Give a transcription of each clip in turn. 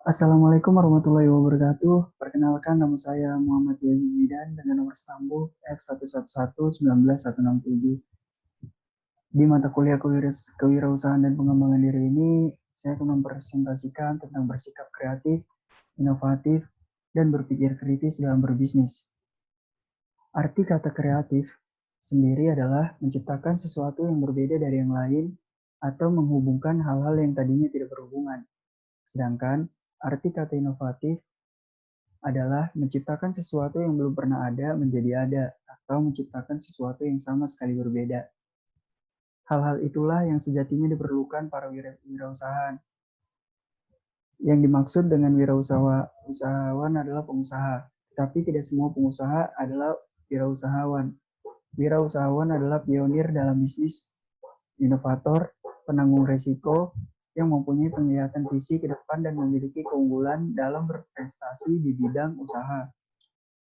Assalamualaikum warahmatullahi wabarakatuh. Perkenalkan, nama saya Muhammad Yazid Zidan dengan nomor stambul F11119167. Di mata kuliah kewirausahaan dan pengembangan diri ini, saya akan mempresentasikan tentang bersikap kreatif, inovatif, dan berpikir kritis dalam berbisnis. Arti kata kreatif sendiri adalah menciptakan sesuatu yang berbeda dari yang lain atau menghubungkan hal-hal yang tadinya tidak berhubungan. Sedangkan arti kata inovatif adalah menciptakan sesuatu yang belum pernah ada menjadi ada, atau menciptakan sesuatu yang sama sekali berbeda. Hal-hal itulah yang sejatinya diperlukan para wirausahaan. Yang dimaksud dengan wirausahawan adalah pengusaha, tapi tidak semua pengusaha adalah wirausahawan. Wirausahawan adalah pionir dalam bisnis, inovator, penanggung resiko, yang mempunyai penglihatan visi ke depan dan memiliki keunggulan dalam berprestasi di bidang usaha.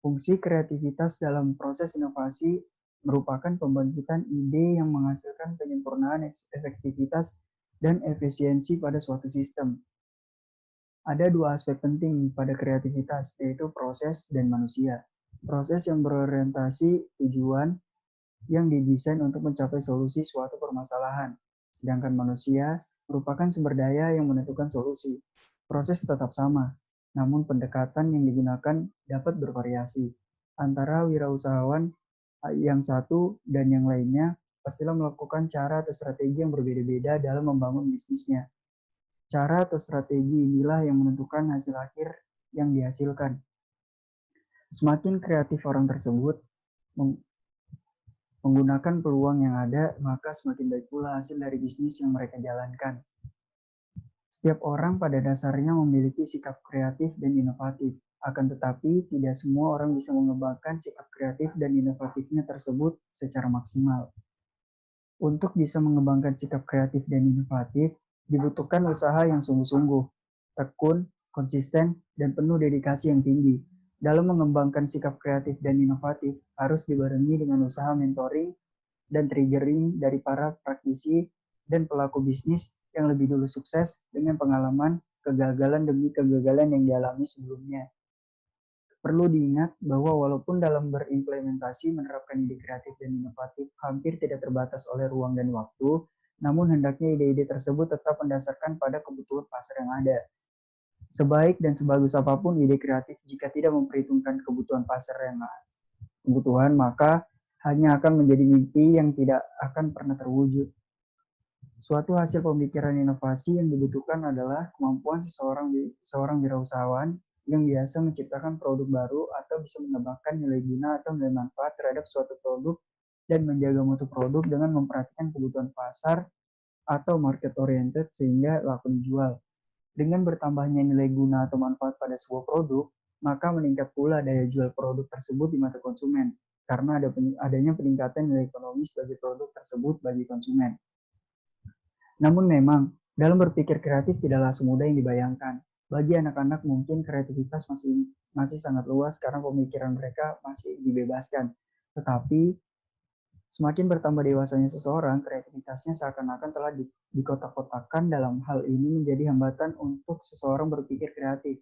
Fungsi kreativitas dalam proses inovasi merupakan pembangkitan ide yang menghasilkan penyempurnaan efektivitas dan efisiensi pada suatu sistem. Ada dua aspek penting pada kreativitas, yaitu proses dan manusia. Proses yang berorientasi tujuan yang didesain untuk mencapai solusi suatu permasalahan, sedangkan manusia merupakan sumber daya yang menentukan solusi. Proses tetap sama, namun pendekatan yang digunakan dapat bervariasi. Antara wirausahawan yang satu dan yang lainnya pastilah melakukan cara atau strategi yang berbeda-beda dalam membangun bisnisnya. Cara atau strategi inilah yang menentukan hasil akhir yang dihasilkan. Semakin kreatif orang tersebut menggunakan peluang yang ada, maka semakin baik pula hasil dari bisnis yang mereka jalankan. Setiap orang pada dasarnya memiliki sikap kreatif dan inovatif, akan tetapi tidak semua orang bisa mengembangkan sikap kreatif dan inovatifnya tersebut secara maksimal. Untuk bisa mengembangkan sikap kreatif dan inovatif, dibutuhkan usaha yang sungguh-sungguh, tekun, konsisten, dan penuh dedikasi yang tinggi. Dalam mengembangkan sikap kreatif dan inovatif, harus dibarengi dengan usaha mentoring dan triggering dari para praktisi dan pelaku bisnis yang lebih dulu sukses dengan pengalaman kegagalan demi kegagalan yang dialami sebelumnya. Perlu diingat bahwa walaupun dalam berimplementasi menerapkan ide kreatif dan inovatif hampir tidak terbatas oleh ruang dan waktu, namun hendaknya ide-ide tersebut tetap mendasarkan pada kebutuhan pasar yang ada. Sebaik dan sebagus apapun ide kreatif, jika tidak memperhitungkan kebutuhan pasar yang kebutuhan, maka hanya akan menjadi mimpi yang tidak akan pernah terwujud. Suatu hasil pemikiran inovasi yang dibutuhkan adalah kemampuan seorang wirausahawan yang biasa menciptakan produk baru atau bisa menambahkan nilai guna atau nilai manfaat terhadap suatu produk dan menjaga mutu produk dengan memperhatikan kebutuhan pasar atau market oriented sehingga laku dijual. Dengan bertambahnya nilai guna atau manfaat pada sebuah produk, maka meningkat pula daya jual produk tersebut di mata konsumen karena adanya peningkatan nilai ekonomis bagi produk tersebut bagi konsumen. Namun memang, dalam berpikir kreatif tidaklah semudah yang dibayangkan. Bagi anak-anak mungkin kreativitas masih sangat luas karena pemikiran mereka masih dibebaskan. Tetapi semakin bertambah dewasanya seseorang, kreativitasnya seakan-akan telah dikotak-kotakan dalam hal ini menjadi hambatan untuk seseorang berpikir kreatif.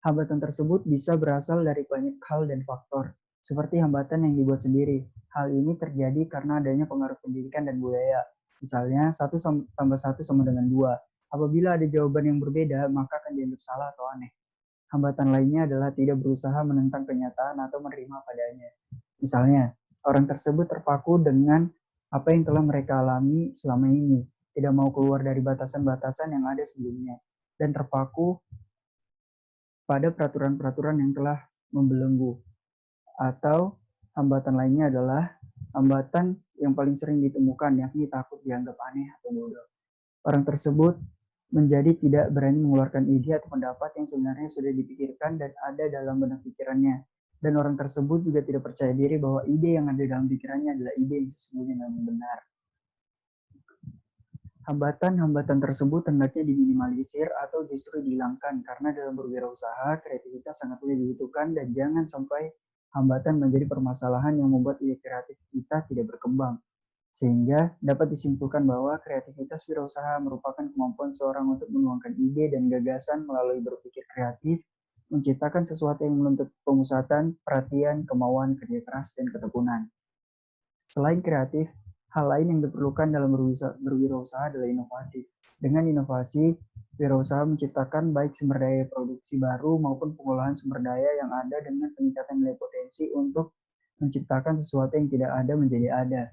Hambatan tersebut bisa berasal dari banyak hal dan faktor, seperti hambatan yang dibuat sendiri. Hal ini terjadi karena adanya pengaruh pendidikan dan budaya. Misalnya, 1 tambah 1 sama dengan 2. Apabila ada jawaban yang berbeda, maka akan dianggap salah atau aneh. Hambatan lainnya adalah tidak berusaha menentang kenyataan atau menerima padanya. Misalnya, orang tersebut terpaku dengan apa yang telah mereka alami selama ini, tidak mau keluar dari batasan-batasan yang ada sebelumnya, dan terpaku pada peraturan-peraturan yang telah membelenggu. Atau hambatan lainnya adalah hambatan yang paling sering ditemukan, yakni takut dianggap aneh atau bodoh. Orang tersebut menjadi tidak berani mengeluarkan ide atau pendapat yang sebenarnya sudah dipikirkan dan ada dalam benak pikirannya. Dan orang tersebut juga tidak percaya diri bahwa ide yang ada dalam pikirannya adalah ide yang sesungguhnya memang benar. Hambatan-hambatan tersebut hendaknya diminimalisir atau justru dihilangkan karena dalam berwirausaha kreativitas sangatlah dibutuhkan dan jangan sampai hambatan menjadi permasalahan yang membuat ide kreatif kita tidak berkembang. Sehingga dapat disimpulkan bahwa kreativitas wirausaha merupakan kemampuan seorang untuk menuangkan ide dan gagasan melalui berpikir kreatif, menciptakan sesuatu yang menuntut pemusatan, perhatian, kemauan, kerja keras, dan ketekunan. Selain kreatif, hal lain yang diperlukan dalam berwirausaha adalah inovatif. Dengan inovasi, wirausaha menciptakan baik sumber daya produksi baru maupun pengolahan sumber daya yang ada dengan peningkatan nilai potensi untuk menciptakan sesuatu yang tidak ada menjadi ada.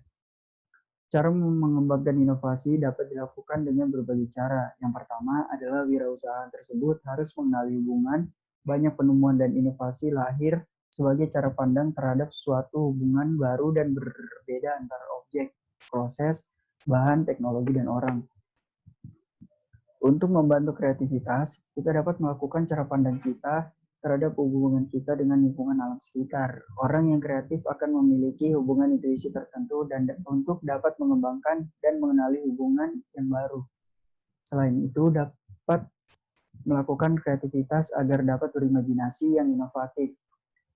Cara mengembangkan inovasi dapat dilakukan dengan berbagai cara. Yang pertama adalah wirausaha tersebut harus mengenali hubungan banyak penemuan dan inovasi lahir sebagai cara pandang terhadap suatu hubungan baru dan berbeda antara objek, proses, bahan, teknologi, dan orang. Untuk membantu kreativitas, kita dapat melakukan cara pandang kita terhadap hubungan kita dengan lingkungan alam sekitar. Orang yang kreatif akan memiliki hubungan intuisi tertentu dan untuk dapat mengembangkan dan mengenali hubungan yang baru. Selain itu, dapat melakukan kreativitas agar dapat berimajinasi yang inovatif.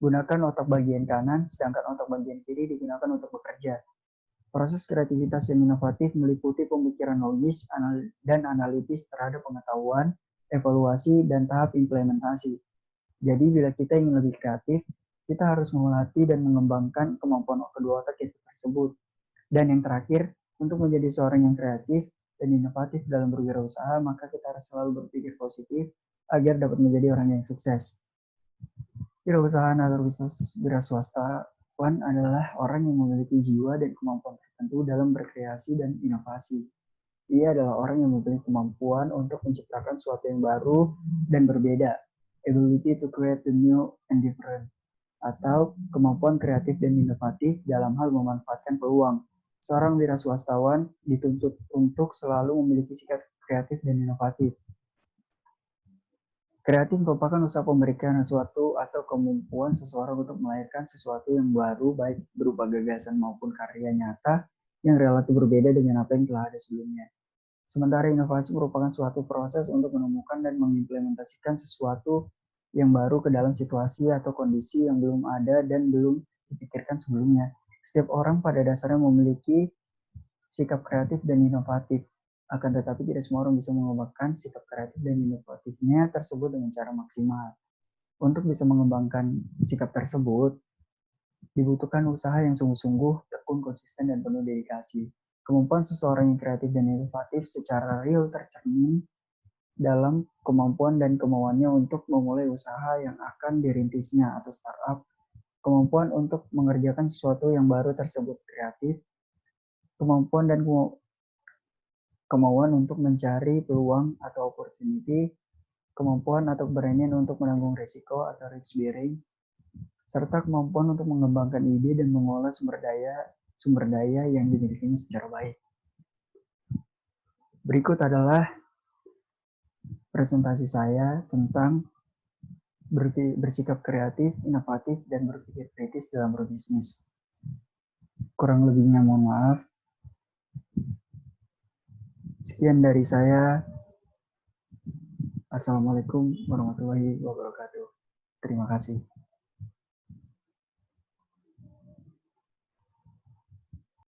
Gunakan otak bagian kanan, sedangkan otak bagian kiri digunakan untuk bekerja. Proses kreativitas yang inovatif meliputi pemikiran logis dan analitis terhadap pengetahuan, evaluasi, dan tahap implementasi. Jadi bila kita ingin lebih kreatif, kita harus melatih dan mengembangkan kemampuan kedua otak kita tersebut. Dan yang terakhir, untuk menjadi seorang yang kreatif dan inovatif dalam berwirausaha, maka kita harus selalu berpikir positif agar dapat menjadi orang yang sukses. Wirausaha atau wira swastawan adalah orang yang memiliki jiwa dan kemampuan tertentu dalam berkreasi dan inovasi. Ia adalah orang yang memiliki kemampuan untuk menciptakan sesuatu yang baru dan berbeda, ability to create the new and different, atau kemampuan kreatif dan inovatif dalam hal memanfaatkan peluang. Seorang wira swastawan dituntut untuk selalu memiliki sikap kreatif dan inovatif. Kreatif merupakan usaha pemberian sesuatu atau kemampuan seseorang untuk melahirkan sesuatu yang baru, baik berupa gagasan maupun karya nyata yang relatif berbeda dengan apa yang telah ada sebelumnya. Sementara inovasi merupakan suatu proses untuk menemukan dan mengimplementasikan sesuatu yang baru ke dalam situasi atau kondisi yang belum ada dan belum dipikirkan sebelumnya. Setiap orang pada dasarnya memiliki sikap kreatif dan inovatif. Akan tetapi tidak semua orang bisa mengembangkan sikap kreatif dan inovatifnya tersebut dengan cara maksimal. Untuk bisa mengembangkan sikap tersebut, dibutuhkan usaha yang sungguh-sungguh, tekun, konsisten, dan penuh dedikasi. Kemampuan seseorang yang kreatif dan inovatif secara real tercermin dalam kemampuan dan kemauannya untuk memulai usaha yang akan dirintisnya atau startup, kemampuan untuk mengerjakan sesuatu yang baru tersebut kreatif, kemampuan dan kemauan untuk mencari peluang atau opportunity, kemampuan atau keberanian untuk menanggung risiko atau risk bearing, serta kemampuan untuk mengembangkan ide dan mengolah sumber daya yang dimilikinya secara baik. Berikut adalah presentasi saya tentang bersikap kreatif, inovatif, dan berpikir kritis dalam berbisnis. Kurang lebihnya mohon maaf. Sekian dari saya. Assalamualaikum warahmatullahi wabarakatuh. Terima kasih.